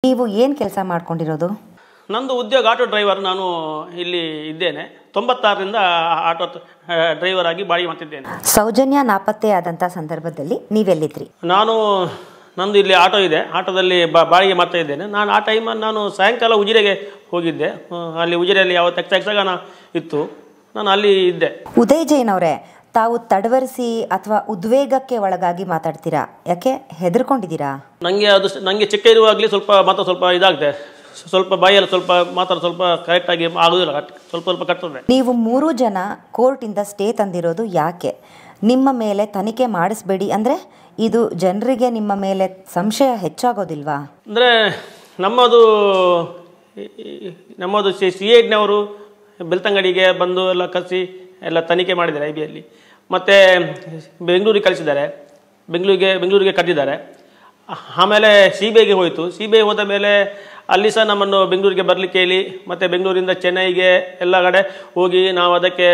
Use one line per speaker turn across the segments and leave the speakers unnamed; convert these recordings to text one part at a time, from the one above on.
ನೀವು ಏನು ಕೆಲಸ ಮಾಡ್ಕೊಂಡಿರೋದು?
ನಂದು ಉದ್ಯೋಗ ಆಟೋ ಡ್ರೈವರ್. ನಾನು ಇಲ್ಲಿ ಇದ್ದೇನೆ. 96ರಿಂದ ಆಟೋ ಡ್ರೈವರ್ ಆಗಿ ಬಾಡಿಗೆ ಮಾಡ್ತಿದ್ದೇನೆ.
ಸೌಜನ್ಯ ನಾಪತ್ತೆ ಆದಂಥ ಸಂದರ್ಭದಲ್ಲಿ ನೀವೆಲ್ಲಿದ್ರಿ?
ನಂದು ಇಲ್ಲಿ ಆಟೋ ಇದೆ, ಆಟೋದಲ್ಲಿ ಬಾಡಿಗೆ ಮಾಡ್ತಾ ಇದ್ದೇನೆ. ನಾನು ಆ ಟೈಮಲ್ಲಿ ನಾನು ಸಾಯಂಕಾಲ ಉಜಿರೆಗೆ ಹೋಗಿದ್ದೆ. ಅಲ್ಲಿ ಉಜಿರೆಯಲ್ಲಿ ಯಾವ ಯಕ್ಷಗಾನ ಇತ್ತು, ನಾನು ಅಲ್ಲಿ ಇದ್ದೆ.
ಉದಯ್ ಜೈನ್ ಅವರೇ, ತಾವು ತಡವರಿಸಿ ಅಥವಾ ಉದ್ವೇಗಕ್ಕೆ ಒಳಗಾಗಿ ಮಾತಾಡ್ತೀರಾ? ಯಾಕೆ ಹೆದರ್ಕೊಂಡಿದ್ದೀರಾ?
ನನಗೆ ಚಿಕ್ಕ ಇರುವಾಗಲೇ ಸ್ವಲ್ಪ ಇದಾಗುತ್ತೆ. ಸ್ವಲ್ಪ ಬಾಯಲ್ಲಿ ಸ್ವಲ್ಪ ಮಾತಾಡೋದು ಸ್ವಲ್ಪ ಕರೆಕ್ಟಾಗಿ ಆಗೋದಿಲ್ಲ, ಸ್ವಲ್ಪ ಕಟ್ತದೆ.
ನೀವು 3 ಜನ ಕೋರ್ಟಿಂದ ಸ್ಟೇ ತಂದಿರೋದು ಯಾಕೆ? ನಿಮ್ಮ ಮೇಲೆ ತನಿಖೆ ಮಾಡಿಸ್ಬೇಡಿ ಅಂದರೆ ಇದು ಜನರಿಗೆ ನಿಮ್ಮ ಮೇಲೆ ಸಂಶಯ ಹೆಚ್ಚಾಗೋದಿಲ್ವಾ?
ಅಂದರೆ ನಮ್ಮದು CIDನವರು ಬೆಳ್ತಂಗಡಿಗೆ ಬಂದು ಎಲ್ಲ ಕರೆಸಿ ಎಲ್ಲ ತನಿಖೆ ಮಾಡಿದ್ದಾರೆ IBಯಲ್ಲಿ. ಮತ್ತು ಬೆಂಗಳೂರಿಗೆ ಕಳಿಸಿದ್ದಾರೆ, ಬೆಂಗಳೂರಿಗೆ ಕರೆದಿದ್ದಾರೆ. ಆಮೇಲೆ CBIಗೆ ಹೋಯಿತು. CBI ಹೋದ ಮೇಲೆ ಅಲ್ಲಿ ಸಹ ನಮ್ಮನ್ನು ಬೆಂಗಳೂರಿಗೆ ಬರಲಿಕ್ಕೆ ಹೇಳಿ, ಮತ್ತು ಬೆಂಗಳೂರಿಂದ ಚೆನ್ನೈಗೆ ಎಲ್ಲ ಕಡೆ ಹೋಗಿ ನಾವು ಅದಕ್ಕೆ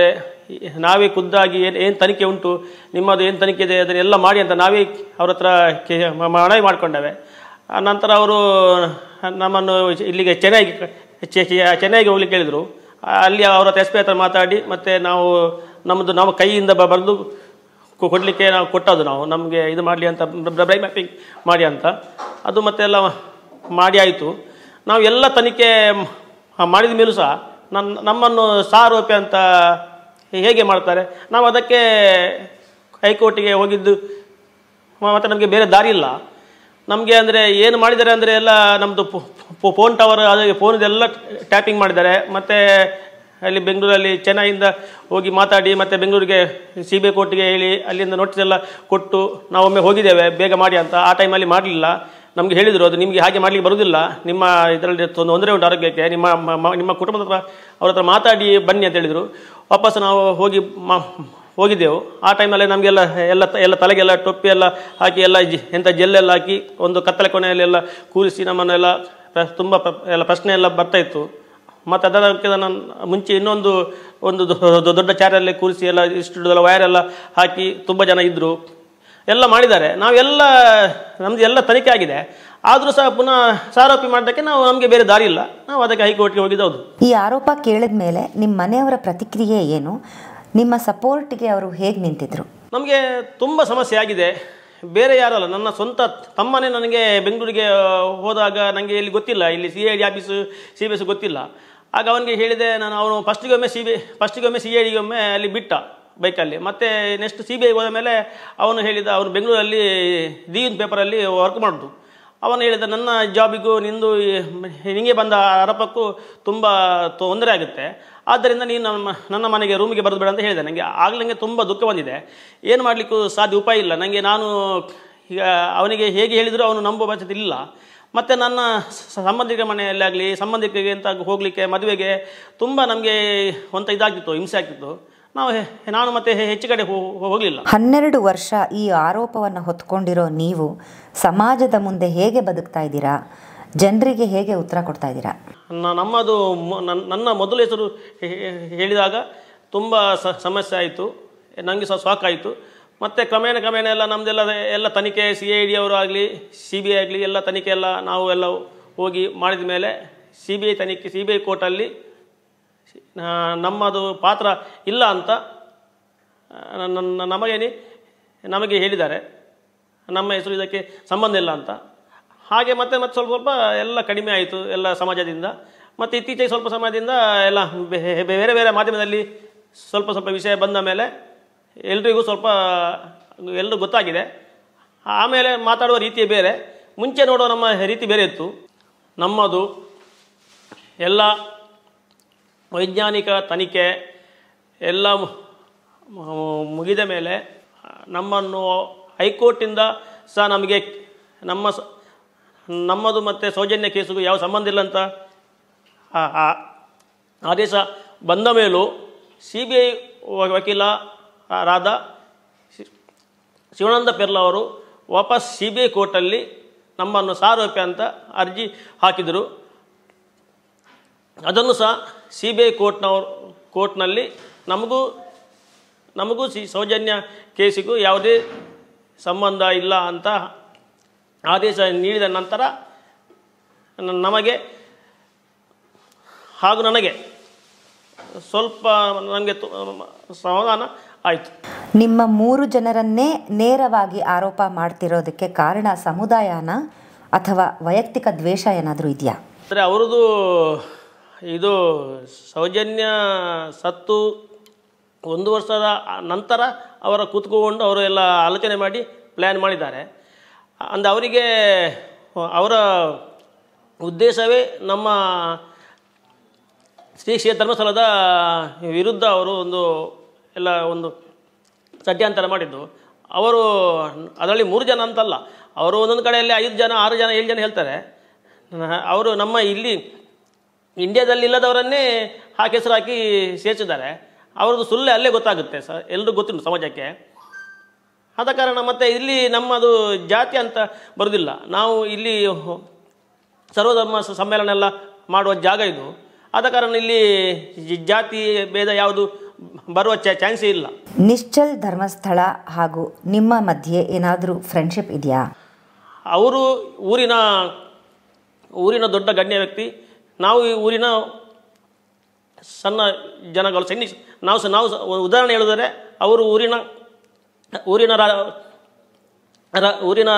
ನಾವೇ ಖುದ್ದಾಗಿ ಏನು ತನಿಖೆ ಉಂಟು, ನಿಮ್ಮದು ಏನು ತನಿಖೆ ಇದೆ ಅದನ್ನೆಲ್ಲ ಮಾಡಿ ಅಂತ ನಾವೇ ಅವ್ರ ಹತ್ರ ಮನವಿ ಮಾಡಿಕೊಂಡೇವೆ. ನಂತರ ಅವರು ನಮ್ಮನ್ನು ಇಲ್ಲಿಗೆ ಚೆನ್ನೈಗೆ ಹೋಗ್ಲಿಕ್ಕೆ ಹೇಳಿದರು. ಅಲ್ಲಿ ಅವರ ಹತ್ರ SP ಹತ್ರ ಮಾತಾಡಿ ಮತ್ತು ನಮ್ಮ ಕೈಯಿಂದ ಬರೆದು ಕೊಡಲಿಕ್ಕೆ ನಾವು ಕೊಟ್ಟದ್ದು, ನಮಗೆ ಇದು ಮಾಡಲಿ ಅಂತ ಬ್ರೈನ್ ಮ್ಯಾಪಿಂಗ್ ಮಾಡಿ ಅಂತ. ಅದು ಮತ್ತೆ ಎಲ್ಲ ಮಾಡಿ ಆಯಿತು. ನಾವು ಎಲ್ಲ ತನಿಖೆ ಮಾಡಿದ ಮೇಲೂ ಸಹ ನಮ್ಮನ್ನು ಸಾರೋಪಿ ಅಂತ ಹೇಗೆ ಮಾಡ್ತಾರೆ? ನಾವು ಅದಕ್ಕೆ ಹೈಕೋರ್ಟಿಗೆ ಹೋಗಿದ್ದು, ಮತ್ತು ನಮಗೆ ಬೇರೆ ದಾರಿ ಇಲ್ಲ. ನಮಗೆ ಅಂದರೆ ಏನು ಮಾಡಿದ್ದಾರೆ ಅಂದರೆ ಎಲ್ಲ ನಮ್ಮದು ಫೋನ್ ಟವರ್, ಅದಕ್ಕೆ ಫೋನದೆಲ್ಲ ಟ್ಯಾಪಿಂಗ್ ಮಾಡಿದ್ದಾರೆ. ಮತ್ತು ಅಲ್ಲಿ ಬೆಂಗಳೂರಲ್ಲಿ ಚೆನ್ನೈಯಿಂದ ಹೋಗಿ ಮಾತಾಡಿ ಮತ್ತು ಬೆಂಗಳೂರಿಗೆ CBI ಕೋರ್ಟಿಗೆ ಹೇಳಿ ಅಲ್ಲಿಂದ ನೋಟಿಸ್ ಎಲ್ಲ ಕೊಟ್ಟು ನಾವೊಮ್ಮೆ ಹೋಗಿದ್ದೇವೆ ಬೇಗ ಮಾಡಿ ಅಂತ. ಆ ಟೈಮಲ್ಲಿ ಮಾಡಲಿಲ್ಲ. ನಮಗೆ ಹೇಳಿದರು ಅದು ನಿಮಗೆ ಹಾಗೆ ಮಾಡಲಿಕ್ಕೆ ಬರೋದಿಲ್ಲ, ನಿಮ್ಮ ಇದರಲ್ಲಿ ತೊಂದರೆ ಉಂಟು ಆರೋಗ್ಯಕ್ಕೆ, ನಿಮ್ಮ ಕುಟುಂಬದ ಹತ್ರ ಅವ್ರ ಹತ್ರ ಮಾತಾಡಿ ಬನ್ನಿ ಅಂತ ಹೇಳಿದರು. ವಾಪಸ್ ನಾವು ಹೋಗಿದ್ದೆವು. ಆ ಟೈಮಲ್ಲಿ ನಮಗೆಲ್ಲ ಎಲ್ಲ ತಲೆಗೆಲ್ಲ ಟೊಪ್ಪಿ ಎಲ್ಲ ಹಾಕಿ ಎಲ್ಲ ಎಂಥ ಜೆಲ್ಲೆಲ್ಲ ಹಾಕಿ ಒಂದು ಕತ್ತಲೆ ಕೊನೆಯಲ್ಲೆಲ್ಲ ಕೂರಿಸಿ ನಮ್ಮನ್ನೆಲ್ಲ ತುಂಬ ಎಲ್ಲ ಪ್ರಶ್ನೆ ಎಲ್ಲ ಬರ್ತಾಯಿತ್ತು. ಮತ್ತು ಅದಕ್ಕೆ ಮುಂಚೆ ಇನ್ನೊಂದು ದೊಡ್ಡ ಚಾರಲ್ಲಿ ಕೂರಿಸಿ ಎಲ್ಲ ಇಷ್ಟು ವೈರೆಲ್ಲ ಹಾಕಿ ತುಂಬ ಜನ ಇದ್ದರು, ಎಲ್ಲ ಮಾಡಿದ್ದಾರೆ. ನಮ್ಮದು ಎಲ್ಲ ತನಿಖೆ ಆಗಿದೆ. ಆದರೂ ಸಹ ಪುನಃ ಸಾರೋಪಿ ಮಾಡೋದಕ್ಕೆ ನಮಗೆ ಬೇರೆ ದಾರಿ ಇಲ್ಲ. ನಾವು ಅದಕ್ಕೆ ಹೈಕೋರ್ಟ್ಗೆ ಹೋಗಿದ್ದು.
ಈ ಆರೋಪ ಕೇಳಿದ ಮೇಲೆ ನಿಮ್ಮ ಮನೆಯವರ ಪ್ರತಿಕ್ರಿಯೆ ಏನು? ನಿಮ್ಮ ಸಪೋರ್ಟ್ಗೆ ಅವರು ಹೇಗೆ ನಿಂತಿದ್ರು?
ನಮಗೆ ತುಂಬ ಸಮಸ್ಯೆ ಆಗಿದೆ. ಬೇರೆ ಯಾರಲ್ಲ, ನನ್ನ ಸ್ವಂತ ತಮ್ಮನೇ ನನಗೆ ಬೆಂಗಳೂರಿಗೆ ಹೋದಾಗ ನನಗೆ ಇಲ್ಲಿ ಗೊತ್ತಿಲ್ಲ, ಇಲ್ಲಿ CID ಆಫೀಸು CBS ಗೊತ್ತಿಲ್ಲ. ಆಗ ಅವನಿಗೆ ಹೇಳಿದೆ ನಾನು. ಅವನು ಫಸ್ಟಿಗೊಮ್ಮೆ CIDಗೊಮ್ಮೆ ಅಲ್ಲಿ ಬಿಟ್ಟ ಬೈಕಲ್ಲಿ. ಮತ್ತು ನೆಕ್ಸ್ಟ್ CBI ಹೋದ ಮೇಲೆ ಅವನು ಹೇಳಿದ, ಅವನು ಬೆಂಗಳೂರಲ್ಲಿ ದೀನ್ ಪೇಪರಲ್ಲಿ ವರ್ಕ್ ಮಾಡೋದು. ಅವನು ಹೇಳಿದ ನನ್ನ ಜಾಬಿಗೂ ನಿನಗೆ ಬಂದ ಆರೋಪಕ್ಕೂ ತುಂಬ ತೊಂದರೆ ಆಗುತ್ತೆ, ಆದ್ದರಿಂದ ನೀನು ನನ್ನ ಮನೆಗೆ ರೂಮಿಗೆ ಬರೋದು ಬೇಡ ಅಂತ ಹೇಳಿದೆ. ನನಗೆ ತುಂಬ ದುಃಖ ಬಂದಿದೆ. ಏನು ಮಾಡಲಿಕ್ಕೂ ಸಾಧ್ಯ ಉಪಾಯ ಇಲ್ಲ ನನಗೆ. ನಾನು ಈಗ ಅವನಿಗೆ ಹೇಗೆ ಹೇಳಿದರೂ ಅವನು ನಂಬುವ ಪರಿಸ್ಥಿತಿ ಇಲ್ಲ. ಮತ್ತು ನನ್ನ ಸಂಬಂಧಿಕರ ಮನೆಯಲ್ಲಾಗಲಿ ಸಂಬಂಧಿಕರಿಗೆ ಅಂತ ಹೋಗಲಿಕ್ಕೆ ಮದುವೆಗೆ ತುಂಬ ನಮಗೆ ಇದಾಗ್ತಿತ್ತು, ಹಿಂಸೆ ಆಗ್ತಿತ್ತು. ನಾನು ಮತ್ತೆ ಹೆಚ್ಚು ಕಡೆ ಹೋಗಲಿಲ್ಲ.
12 ವರ್ಷ ಈ ಆರೋಪವನ್ನು ಹೊತ್ಕೊಂಡಿರೋ ನೀವು ಸಮಾಜದ ಮುಂದೆ ಹೇಗೆ ಬದುಕ್ತಾ ಇದ್ದೀರಾ? ಜನರಿಗೆ ಹೇಗೆ ಉತ್ತರ ಕೊಡ್ತಾ ಇದ್ದೀರಾ?
ನನ್ನ ಮೊದಲ ಹೆಸರು ಹೇಳಿದಾಗ ತುಂಬ ಸಮಸ್ಯೆ ಆಯಿತು, ನನಗೆ ಸಹ ಶಾಕ್ ಆಯಿತು. ಮತ್ತು ಕ್ರಮೇಣ ಎಲ್ಲ ನಮ್ಮದೆಲ್ಲ ತನಿಖೆ CID ಅವರು ಆಗಲಿ CBI ಆಗಲಿ ಎಲ್ಲ ತನಿಖೆ ಎಲ್ಲ ನಾವು ಎಲ್ಲ ಹೋಗಿ ಮಾಡಿದ ಮೇಲೆ CBI ಕೋರ್ಟಲ್ಲಿ ನಮ್ಮದು ಪಾತ್ರ ಇಲ್ಲ ಅಂತ ನಮಗೆ ಹೇಳಿದ್ದಾರೆ. ನಮ್ಮ ಹೆಸರು ಇದಕ್ಕೆ ಸಂಬಂಧ ಇಲ್ಲ ಅಂತ. ಹಾಗೆ ಮತ್ತೆ ಸ್ವಲ್ಪ ಎಲ್ಲ ಕಡಿಮೆ ಆಯಿತು ಎಲ್ಲ ಸಮಾಜದಿಂದ. ಮತ್ತು ಇತ್ತೀಚೆಗೆ ಸ್ವಲ್ಪ ಸಮಯದಿಂದ ಎಲ್ಲ ಬೇರೆ ಮಾಧ್ಯಮದಲ್ಲಿ ಸ್ವಲ್ಪ ವಿಷಯ ಬಂದ ಮೇಲೆ ಎಲ್ರಿಗೂ ಎಲ್ಲರೂ ಗೊತ್ತಾಗಿದೆ. ಆಮೇಲೆ ಮಾತಾಡುವ ರೀತಿಯೇ ಬೇರೆ, ಮುಂಚೆ ನೋಡೋ ನಮ್ಮ ರೀತಿ ಬೇರೆ ಇತ್ತು. ನಮ್ಮದು ಎಲ್ಲ ವೈಜ್ಞಾನಿಕ ತನಿಖೆ ಎಲ್ಲ ಮುಗಿದ ಮೇಲೆ ನಮ್ಮನ್ನು ಹೈಕೋರ್ಟಿಂದ ಸಹ ನಮಗೆ ನಮ್ಮದು ಮತ್ತು ಸೌಜನ್ಯ ಕೇಸಿಗೂ ಯಾವ ಸಂಬಂಧ ಇಲ್ಲ ಅಂತ ಆದೇಶ ಬಂದ ಮೇಲೂ CBI ವಕೀಲರಾದ ಶಿವಾನಂದ ಪೆರ್ಲ ಅವರು ವಾಪಸ್ CBI ಕೋರ್ಟಲ್ಲಿ ನಮ್ಮನ್ನು ಸಾರೋಪಿ ಅಂತ ಅರ್ಜಿ ಹಾಕಿದರು. ಅದನ್ನು ಸಹ CBI ಕೋರ್ಟ್ನಲ್ಲಿ ನಮಗೂ ಸೌಜನ್ಯ ಕೇಸಿಗೂ ಯಾವುದೇ ಸಂಬಂಧ ಇಲ್ಲ ಅಂತ ಆದೇಶ ನೀಡಿದ ನಂತರ ನಮಗೆ ಹಾಗೂ ನನಗೆ ಸ್ವಲ್ಪ ನನಗೆ ಸಮಾಧಾನ ಆಯಿತು.
ನಿಮ್ಮ 3 ಜನರನ್ನೇ ನೇರವಾಗಿ ಆರೋಪ ಮಾಡ್ತಿರೋದಕ್ಕೆ ಕಾರಣ ಸಮುದಾಯನ ಅಥವಾ ವೈಯಕ್ತಿಕ ದ್ವೇಷ ಏನಾದರೂ ಇದೆಯಾ?
ಅಂದರೆ ಅವರದು ಇದು ಸೌಜನ್ಯ ಸತ್ತು 1 ವರ್ಷದ ನಂತರ ಅವರ ಕೂತ್ಕೊಂಡು ಅವರು ಎಲ್ಲ ಆಲೋಚನೆ ಮಾಡಿ ಪ್ಲ್ಯಾನ್ ಮಾಡಿದ್ದಾರೆ. ಅಂದ ಅವರಿಗೆ ಅವರ ಉದ್ದೇಶವೇ ನಮ್ಮ ಶ್ರೀ ಕ್ಷೇತ್ರ ಧರ್ಮಸ್ಥಳದ ವಿರುದ್ಧ ಅವರು ಒಂದು ಷಡ್ಯಂತರ ಮಾಡಿದ್ದು. ಅವರು ಅದರಲ್ಲಿ 3 ಜನ ಅಂತಲ್ಲ, ಅವರು ಒಂದೊಂದು ಕಡೆಯಲ್ಲಿ 5 ಜನ 6 ಜನ 7 ಜನ ಹೇಳ್ತಾರೆ. ಅವರು ನಮ್ಮ ಇಲ್ಲಿ ಇಂಡಿಯಾದಲ್ಲಿ ಇಲ್ಲದವರನ್ನೇ ಹೆಸರು ಹಾಕಿ ಸೇರಿಸಿದ್ದಾರೆ. ಅವ್ರದ್ದು ಸುಳ್ಳೆ ಅಲ್ಲೇ ಗೊತ್ತಾಗುತ್ತೆ ಎಲ್ರಿಗೂ ಗೊತ್ತುಂಟು ಸಮಾಜಕ್ಕೆ. ಆದ ಕಾರಣ ಮತ್ತು ಇಲ್ಲಿ ನಮ್ಮದು ಜಾತಿ ಅಂತ ಬರೋದಿಲ್ಲ. ನಾವು ಇಲ್ಲಿ ಸರ್ವಧರ್ಮ ಸಮ್ಮೇಳನ ಎಲ್ಲ ಮಾಡುವ ಜಾಗ ಇದು. ಆದ ಕಾರಣ ಇಲ್ಲಿ ಜಾತಿ ಭೇದ ಯಾವುದು ಬರುವ ಚಾನ್ಸೇ ಇಲ್ಲ.
ನಿಶ್ಚಲ್ ಧರ್ಮಸ್ಥಳ ಹಾಗೂ ನಿಮ್ಮ ಮಧ್ಯೆ ಏನಾದರೂ ಫ್ರೆಂಡ್ಶಿಪ್ ಇದೆಯಾ?
ಅವರು ಊರಿನ ದೊಡ್ಡ ಗಣ್ಯ ವ್ಯಕ್ತಿ, ನಾವು ಈ ಊರಿನ ಸಣ್ಣ ಜನಗಳು ನಾವು ಉದಾಹರಣೆ ಹೇಳಿದರೆ ಅವರು ಊರಿನ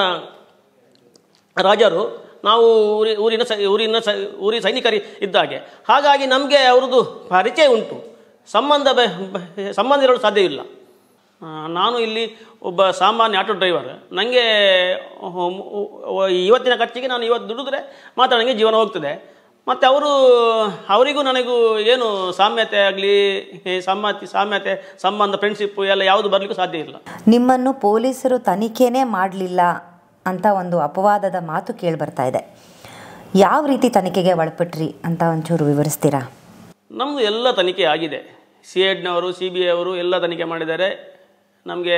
ರಾಜರು, ನಾವು ಊರಿನ ಸೈನಿಕರು ಇದ್ದ ಹಾಗೆ. ಹಾಗಾಗಿ ನಮಗೆ ಅವ್ರದ್ದು ಪರಿಚಯ ಉಂಟು, ಸಂಬಂಧ ಇರಲು ಸಾಧ್ಯ ಇಲ್ಲ. ನಾನು ಇಲ್ಲಿ ಒಬ್ಬ ಸಾಮಾನ್ಯ ಆಟೋ ಡ್ರೈವರ್. ನನಗೆ ಇವತ್ತಿನ ಖರ್ಚಿಗೆ ನಾನು ಇವತ್ತು ದುಡಿದ್ರೆ ಮಾತ್ರ ನನಗೆ ಜೀವನ ಹೋಗ್ತದೆ. ಮತ್ತು ಅವರಿಗೂ ನನಗೂ ಏನು ಸಾಮ್ಯತೆ ಆಗಲಿ ಸಾಮ್ಯತೆ ಸಂಬಂಧ ಫ್ರೆಂಡ್ಶಿಪ್ ಎಲ್ಲ ಯಾವುದು ಬರಲಿಕ್ಕೂ ಸಾಧ್ಯ ಇಲ್ಲ.
ನಿಮ್ಮನ್ನು ಪೊಲೀಸರು ತನಿಖೆನೇ ಮಾಡಲಿಲ್ಲ ಅಂತ ಒಂದು ಅಪವಾದದ ಮಾತು ಕೇಳಿಬರ್ತಾ ಇದೆ. ಯಾವ ರೀತಿ ತನಿಖೆಗೆ ಒಳಪಟ್ರಿ ಅಂತ ಒಂಚೂರು ವಿವರಿಸ್ತೀರಾ?
ನಮ್ಮದು ಎಲ್ಲ ತನಿಖೆ ಆಗಿದೆ. CIDನವರು CBI ಅವರು ಎಲ್ಲ ತನಿಖೆ ಮಾಡಿದ್ದಾರೆ. ನಮಗೆ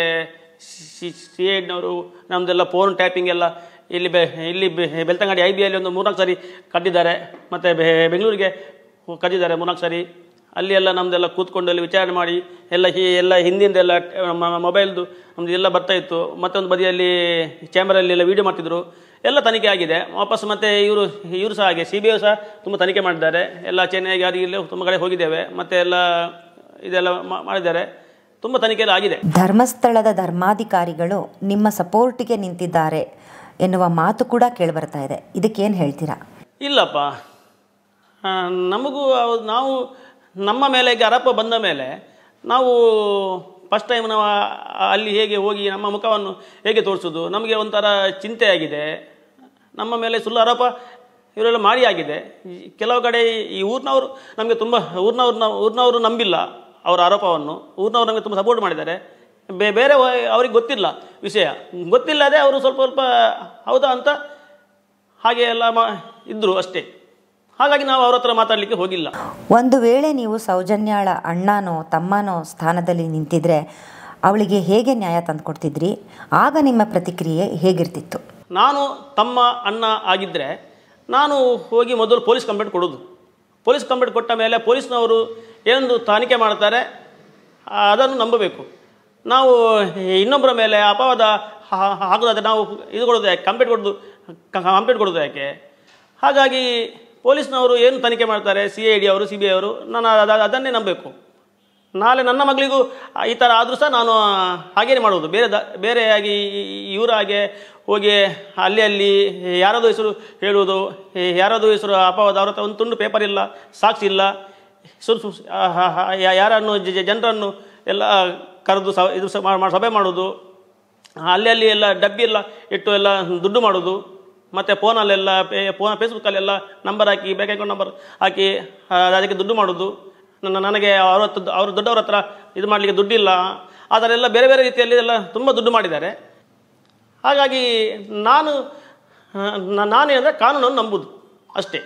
CIDನವರು ನಮ್ಮದೆಲ್ಲ ಫೋನ್ ಟ್ಯಾಪಿಂಗ್ ಎಲ್ಲ ಇಲ್ಲಿ ಬೆಳ್ತಂಗಡಿ IBಯಲ್ಲಿ ಒಂದು 3-4 ಸಾರಿ ಕಟ್ಟಿದ್ದಾರೆ. ಮತ್ತು ಬೆಂಗಳೂರಿಗೆ ಕಟ್ಟಿದ್ದಾರೆ 3-4 ಸಾರಿ. ಅಲ್ಲಿ ಎಲ್ಲ ನಮ್ಮದೆಲ್ಲ ಕೂತ್ಕೊಂಡು ಅಲ್ಲಿ ವಿಚಾರಣೆ ಮಾಡಿ ಎಲ್ಲ ಹಿಂದಿಂದೆಲ್ಲ ಮೊಬೈಲ್ದು ನಮ್ಮದು ಎಲ್ಲ ಬರ್ತಾಯಿತ್ತು. ಮತ್ತೊಂದು ಬದಿಯಲ್ಲಿ ಕ್ಯಾಮ್ರಲ್ಲಿ ಎಲ್ಲ ವೀಡಿಯೋ ಮಾಡ್ತಿದ್ರು. ಎಲ್ಲ ತನಿಖೆ ಆಗಿದೆ ವಾಪಸ್. ಮತ್ತು ಇವರು ಸಹ ಹಾಗೆ CBI ಸಹ ತುಂಬ ತನಿಖೆ ಮಾಡಿದ್ದಾರೆ. ಎಲ್ಲ ಚೆನ್ನೈಗೆ ಅಲ್ಲಿ ತುಂಬ ಕಡೆ ಹೋಗಿದ್ದೇವೆ. ಮತ್ತು ಇದೆಲ್ಲ ಮಾಡಿದ್ದಾರೆ. ತುಂಬ ತನಿಖೆ ಎಲ್ಲ ಆಗಿದೆ.
ಧರ್ಮಸ್ಥಳದ ಧರ್ಮಾಧಿಕಾರಿಗಳು ನಿಮ್ಮ ಸಪೋರ್ಟಿಗೆ ನಿಂತಿದ್ದಾರೆ ಎನ್ನುವ ಮಾತು ಕೂಡ ಕೇಳಿಬರ್ತಾ ಇದೆ. ಇದಕ್ಕೇನು ಹೇಳ್ತೀರಾ?
ಇಲ್ಲಪ್ಪ, ನಾವು ನಮ್ಮ ಮೇಲೆ ಆರೋಪ ಬಂದ ಮೇಲೆ ನಾವು ಫಸ್ಟ್ ಟೈಮ್ ನಾವು ಅಲ್ಲಿ ಹೇಗೆ ಹೋಗಿ ನಮ್ಮ ಮುಖವನ್ನು ಹೇಗೆ ತೋರಿಸೋದು, ನಮಗೆ ಒಂಥರ ಚಿಂತೆ ಆಗಿದೆ. ನಮ್ಮ ಮೇಲೆ ಸುಳ್ಳು ಆರೋಪ ಇವರೆಲ್ಲ ಮಾಡಿ ಆಗಿದೆ. ಕೆಲವು ಕಡೆ ಈ ಊರಿನವರು ನಮಗೆ ತುಂಬ ಊರಿನವರು ನಂಬಿಲ್ಲ ಅವರ ಆರೋಪವನ್ನು. ಊರಿನವರು ನಮಗೆ ತುಂಬ ಸಪೋರ್ಟ್ ಮಾಡಿದ್ದಾರೆ. ಬೇರೆ ಅವ್ರಿಗೆ ಗೊತ್ತಿಲ್ಲ ವಿಷಯ, ಗೊತ್ತಿಲ್ಲದೆ ಅವರು ಸ್ವಲ್ಪ ಹೌದಾ ಅಂತ ಹಾಗೆ ಎಲ್ಲ ಇದ್ದರು ಅಷ್ಟೇ. ಹಾಗಾಗಿ ನಾವು ಅವ್ರ ಹತ್ರ ಮಾತಾಡಲಿಕ್ಕೆ ಹೋಗಿಲ್ಲ.
ಒಂದು ವೇಳೆ ನೀವು ಸೌಜನ್ಯಾಳ ಅಣ್ಣನೋ ತಮ್ಮನೋ ಸ್ಥಾನದಲ್ಲಿ ನಿಂತಿದ್ರೆ ಅವಳಿಗೆ ಹೇಗೆ ನ್ಯಾಯ ತಂದುಕೊಡ್ತಿದ್ರಿ? ಆಗ ನಿಮ್ಮ ಪ್ರತಿಕ್ರಿಯೆ ಹೇಗಿರ್ತಿತ್ತು?
ನಾನು ತಮ್ಮ ಅಣ್ಣ ಆಗಿದ್ದರೆ ನಾನು ಹೋಗಿ ಮೊದಲು ಪೊಲೀಸ್ ಕಂಪ್ಲೇಂಟ್ ಕೊಡೋದು. ಪೊಲೀಸ್ ಕಂಪ್ಲೇಂಟ್ ಕೊಟ್ಟ ಮೇಲೆ ಪೊಲೀಸ್ನವರು ಏನೊಂದು ತನಿಖೆ ಮಾಡ್ತಾರೆ ಅದನ್ನು ನಂಬಬೇಕು. ನಾವು ಇನ್ನೊಬ್ಬರ ಮೇಲೆ ಅಪವಾದ ಹಾಕೋದಾದರೆ ನಾವು ಇದು ಕೊಡೋದು ಯಾಕೆ, ಕಂಪ್ಲೇಂಟ್ ಕೊಡೋದು ಯಾಕೆ? ಹಾಗಾಗಿ ಪೊಲೀಸ್ನವರು ಏನು ತನಿಖೆ ಮಾಡ್ತಾರೆ, CID ಅವರು CBI ಅವರು, ನಾನು ಅದನ್ನೇ ನಂಬಬೇಕು. ನಾಳೆ ನನ್ನ ಮಗಳಿಗೂ ಈ ಥರ ಆದರೂ ಸಹ ನಾನು ಹಾಗೇನೆ ಮಾಡೋದು. ಬೇರೆಯಾಗಿ ಇವರ ಹಾಗೆ ಹೋಗಿ ಅಲ್ಲಿ ಯಾರದು ಹೆಸರು ಹೇಳುವುದು, ಯಾರದು ಹೆಸರು ಅಪವಾದ, ಅವ್ರ ಹತ್ರ ಒಂದು ತುಂಡು ಪೇಪರ್ ಇಲ್ಲ, ಸಾಕ್ಷಿ ಇಲ್ಲ, ಯಾರನ್ನು ಜನರನ್ನು ಎಲ್ಲ ಕರೆದು ಸಭೆ ಮಾಡೋದು, ಅಲ್ಲಿ ಎಲ್ಲ ಡಬ್ಬಿ ಎಲ್ಲ ಇಟ್ಟು ಎಲ್ಲ ದುಡ್ಡು ಮಾಡೋದು. ಮತ್ತು ಫೋನಲ್ಲೆಲ್ಲ ಫೇಸ್ಬುಕ್ಕಲ್ಲೆಲ್ಲ ನಂಬರ್ ಹಾಕಿ ಬ್ಯಾಂಕ್ ಅಕೌಂಟ್ ನಂಬರ್ ಹಾಕಿ ಅದಕ್ಕೆ ದುಡ್ಡು ಮಾಡೋದು. ನನಗೆ ಅವರು ದೊಡ್ಡವ್ರ ಹತ್ರ ಇದು ಮಾಡಲಿಕ್ಕೆ ದುಡ್ಡಿಲ್ಲ, ಆ ಥರ ಎಲ್ಲ ಬೇರೆ ಬೇರೆ ರೀತಿಯಲ್ಲಿ ಎಲ್ಲ ತುಂಬ ದುಡ್ಡು ಮಾಡಿದ್ದಾರೆ. ಹಾಗಾಗಿ ನಾನು ಏನಂದರೆ ಕಾನೂನನ್ನು ನಂಬುದು ಅಷ್ಟೇ.